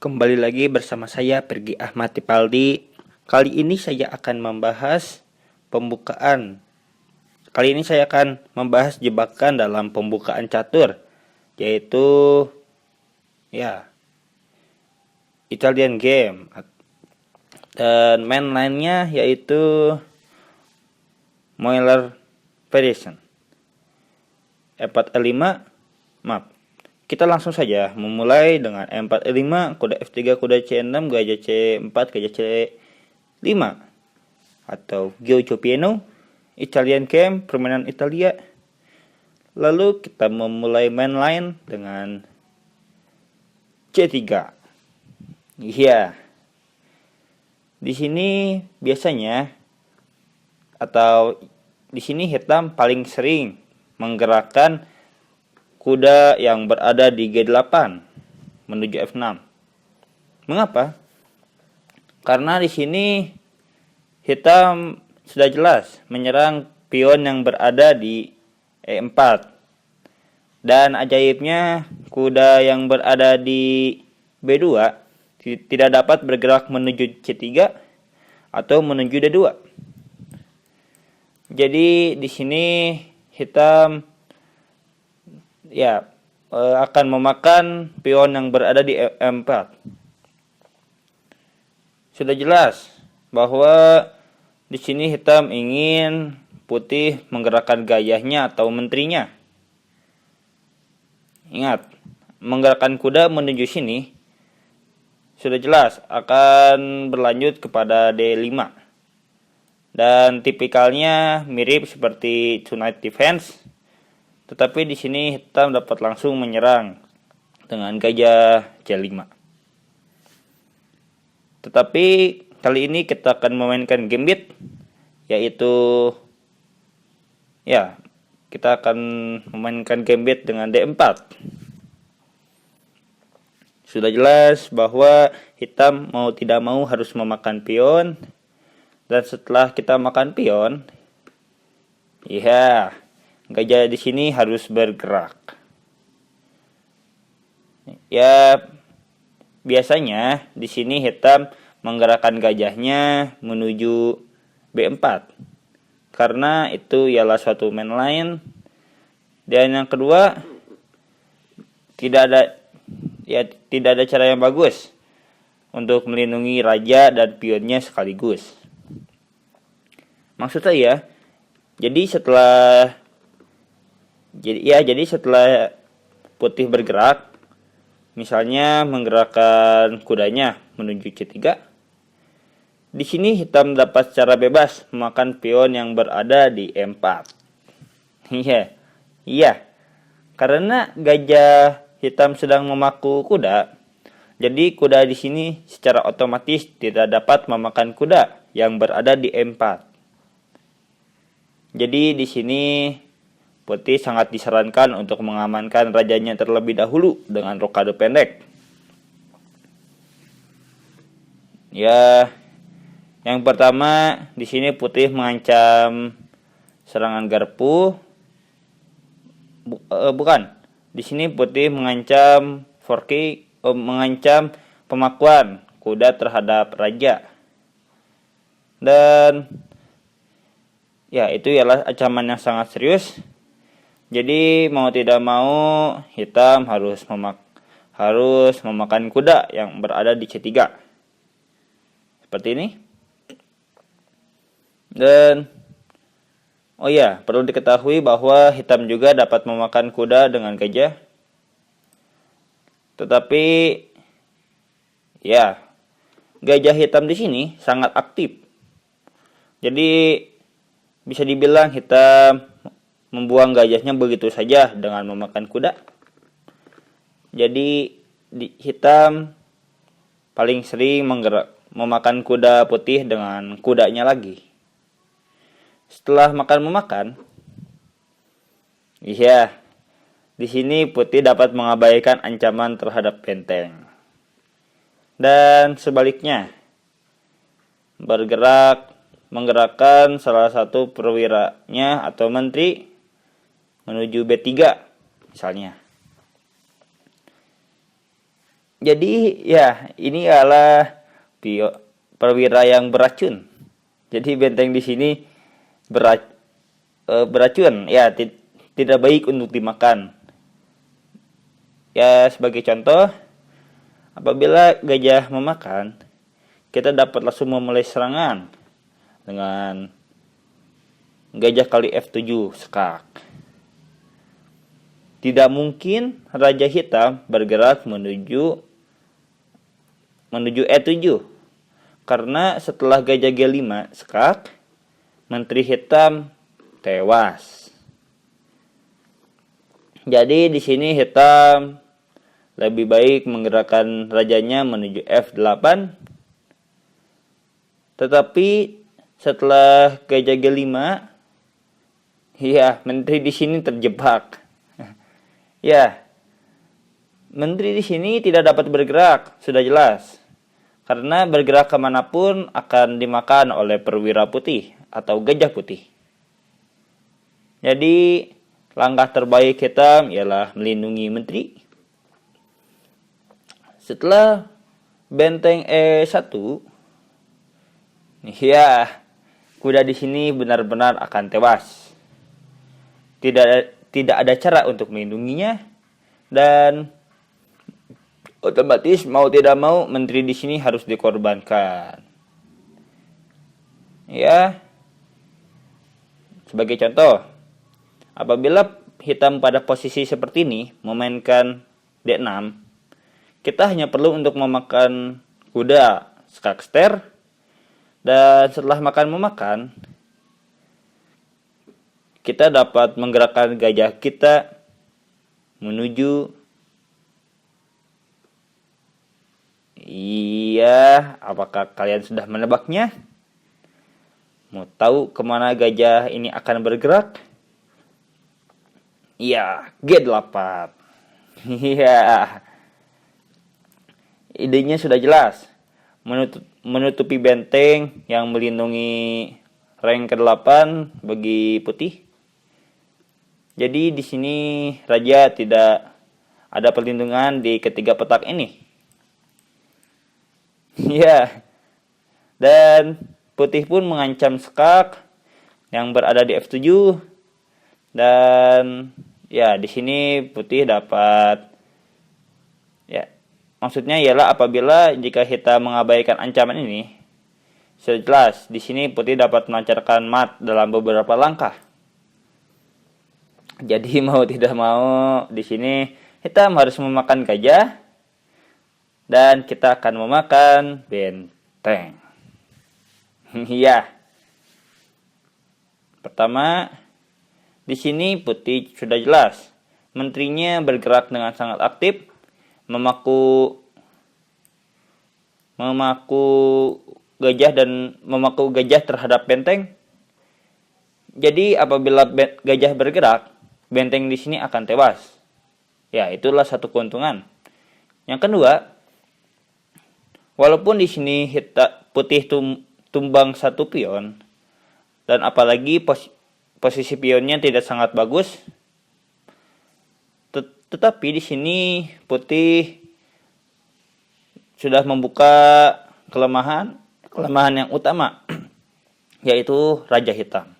Kembali lagi bersama saya Pergi Ahmad Tipaldi. Kali ini saya akan membahas pembukaan. Kali ini saya akan membahas jebakan dalam pembukaan catur, yaitu Italian game. Dan main lainnya yaitu Moeller Variation 4E5. Maaf. Kita langsung saja memulai dengan E4E5, kuda F3, kuda C6, gajah C4, gajah C5 atau Giocho Piano, Italian game, permainan Italia. Lalu kita memulai main line dengan C3. Iya. Di sini biasanya atau di sini hitam paling sering menggerakkan kuda yang berada di G8 menuju F6. Mengapa? Karena di sini hitam sudah jelas menyerang pion yang berada di E4. Dan ajaibnya kuda yang berada di B2 tidak dapat bergerak menuju C3 atau menuju D2. Jadi di sini hitam akan memakan pion yang berada di E4. Sudah jelas bahwa di sini hitam ingin putih menggerakkan gayahnya atau menterinya. Ingat, menggerakkan kuda menuju sini sudah jelas akan berlanjut kepada D5. Dan tipikalnya mirip seperti Tonight Defense. Tetapi di sini hitam dapat langsung menyerang dengan gajah C5. Tetapi kali ini kita akan memainkan gambit, yaitu kita akan memainkan gambit dengan D4. Sudah jelas bahwa hitam mau tidak mau harus memakan pion, dan setelah kita makan pion, gajah di sini harus bergerak. Biasanya di sini hitam menggerakkan gajahnya menuju B4. Karena itu ialah suatu main line. Dan yang kedua, tidak ada cara yang bagus untuk melindungi raja dan pionnya sekaligus. Maksud saya, jadi setelah putih bergerak, misalnya menggerakkan kudanya menuju C3, di sini hitam dapat secara bebas memakan pion yang berada di E4. Karena gajah hitam sedang memaku kuda, jadi kuda di sini secara otomatis tidak dapat memakan kuda yang berada di E4. Jadi di sini putih sangat disarankan untuk mengamankan rajanya terlebih dahulu dengan rokade pendek. Yang pertama di sini putih mengancam serangan garpu. Di sini putih mengancam mengancam pemakuan kuda terhadap raja. Dan itu ialah ancaman yang sangat serius. Jadi mau tidak mau hitam harus memakan kuda yang berada di C3. Seperti ini. Dan perlu diketahui bahwa hitam juga dapat memakan kuda dengan gajah. Tetapi gajah hitam di sini sangat aktif. Jadi bisa dibilang hitam membuang gajahnya begitu saja dengan memakan kuda. Jadi hitam paling sering memakan kuda putih dengan kudanya lagi. Setelah memakan, di sini putih dapat mengabaikan ancaman terhadap benteng. Dan sebaliknya, menggerakkan salah satu perwiranya atau menteri menuju B3 misalnya. Jadi ya ini adalah perwira yang beracun. Jadi benteng di sini beracun, ya tidak baik untuk dimakan. Ya sebagai contoh, apabila gajah memakan, kita dapat langsung memulai serangan dengan gajah kali F7 skak. Tidak mungkin Raja Hitam bergerak menuju E7 karena setelah gajah G5 skak, Menteri Hitam tewas. Jadi di sini Hitam lebih baik menggerakkan rajanya menuju F8. Tetapi setelah gajah G5, ya menteri di sini terjebak. Ya, menteri di sini tidak dapat bergerak, sudah jelas. Karena bergerak kemanapun akan dimakan oleh perwira putih atau gajah putih. Jadi, langkah terbaik Hitam ialah melindungi menteri. Setelah benteng E1, ya, kuda di sini benar-benar akan tewas. Tidak ada cara untuk melindunginya, dan otomatis mau tidak mau menteri di sini harus dikorbankan. Ya, sebagai contoh, apabila Hitam pada posisi seperti ini memainkan D6, kita hanya perlu untuk memakan kuda skakster, dan setelah memakan, kita dapat menggerakkan gajah kita menuju, iya, apakah kalian sudah menebaknya? Mau tahu kemana gajah ini akan bergerak? Iya, G8. Iya, idenya sudah jelas. Menutupi benteng yang melindungi rank ke-8 bagi putih. Jadi di sini raja tidak ada perlindungan di ketiga petak ini. Ya. Dan putih pun mengancam skak yang berada di F7, dan ya di sini putih dapat, ya, maksudnya ialah apabila jika Hitam mengabaikan ancaman ini, sudah jelas di sini putih dapat melancarkan mat dalam beberapa langkah. Jadi mau tidak mau di sini Hitam harus memakan gajah, dan kita akan memakan benteng. Iya. Pertama, di sini putih sudah jelas. Menterinya bergerak dengan sangat aktif, memaku gajah terhadap benteng. Jadi apabila gajah bergerak, benteng di sini akan tewas. Ya, itulah satu keuntungan. Yang kedua, walaupun di sini putih tumbang satu pion, dan apalagi posisi pionnya tidak sangat bagus, tetapi di sini putih sudah membuka kelemahan yang utama, yaitu Raja Hitam.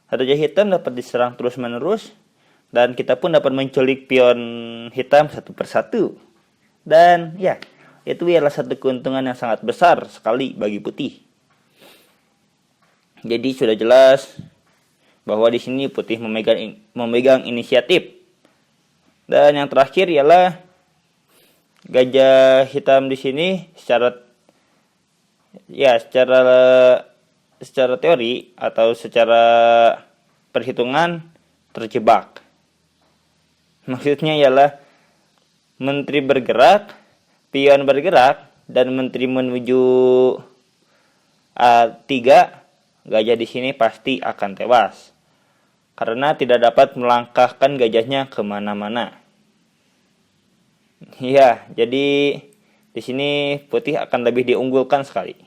Raja Hitam dapat diserang terus-menerus, dan kita pun dapat menculik pion hitam satu persatu. Dan ya, itu ialah satu keuntungan yang sangat besar sekali bagi putih. Jadi sudah jelas bahwa di sini putih memegang inisiatif. Dan yang terakhir ialah gajah hitam di sini secara teori atau secara perhitungan terjebak. Maksudnya ialah menteri bergerak, pion bergerak, dan menteri menuju A3, gajah di sini pasti akan tewas karena tidak dapat melangkahkan gajahnya kemana-mana. Ya, jadi di sini putih akan lebih diunggulkan sekali.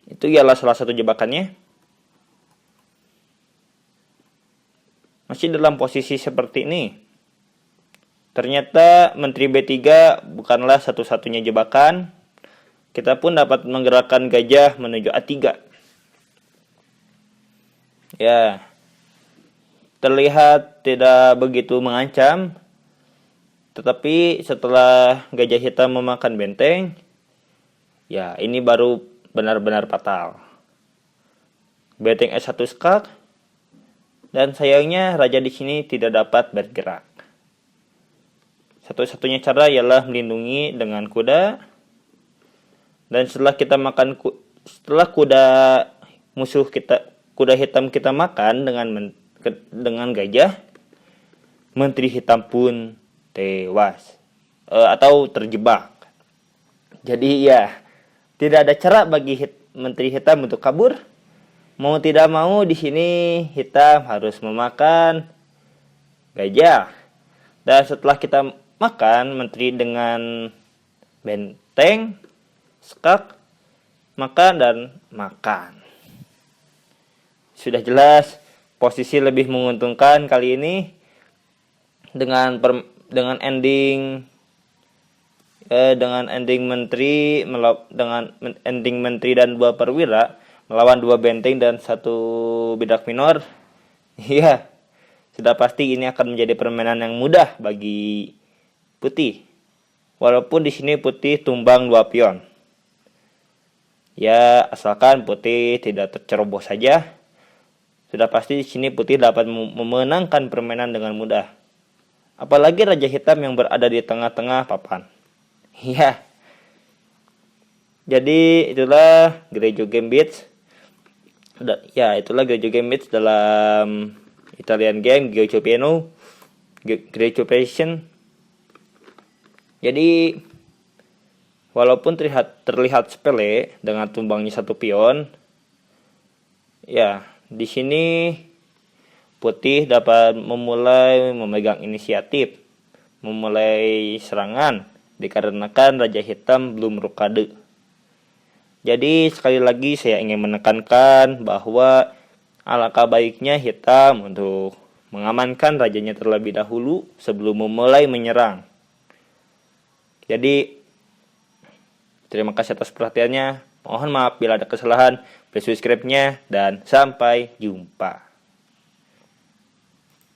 Itu ialah salah satu jebakannya. Masih dalam posisi seperti ini, Ternyata Menteri B3 bukanlah satu-satunya jebakan. Kita pun dapat menggerakkan gajah menuju A3. Ya, terlihat tidak begitu mengancam. Tetapi setelah gajah hitam memakan benteng, ya ini baru benar-benar fatal. Benteng S1 skak, dan sayangnya raja di sini tidak dapat bergerak. Satu-satunya cara ialah melindungi dengan kuda. Dan setelah kuda musuh kita, kuda hitam kita makan dengan gajah, Menteri Hitam pun tewas atau terjebak. Jadi ya, tidak ada cara bagi Menteri Hitam untuk kabur. Mau tidak mau di sini hitam harus memakan gajah. Dan setelah kita makan Menteri dengan benteng, skak, makan dan makan. Sudah jelas posisi lebih menguntungkan kali ini dengan ending menteri dan 2 perwira melawan 2 benteng dan 1 bidak minor. Iya, sudah pasti ini akan menjadi permainan yang mudah bagi putih. Walaupun di sini putih tumbang 2 pion. Ya, asalkan putih tidak tercerobos saja, sudah pasti di sini putih dapat memenangkan permainan dengan mudah. Apalagi raja hitam yang berada di tengah-tengah papan. Ya. Jadi itulah Greggio Gambits. Ya, itulah Greggio Gambits dalam Italian game Greggio Piano, Greggio Passion. Jadi walaupun terlihat sepele dengan tumbangnya 1 pion, ya di sini putih dapat memulai memegang inisiatif, memulai serangan dikarenakan raja hitam belum rokade. Jadi sekali lagi saya ingin menekankan bahwa alangkah baiknya hitam untuk mengamankan rajanya terlebih dahulu sebelum memulai menyerang. Jadi terima kasih atas perhatiannya. Mohon maaf bila ada kesalahan. Subscribe-nya dan sampai jumpa.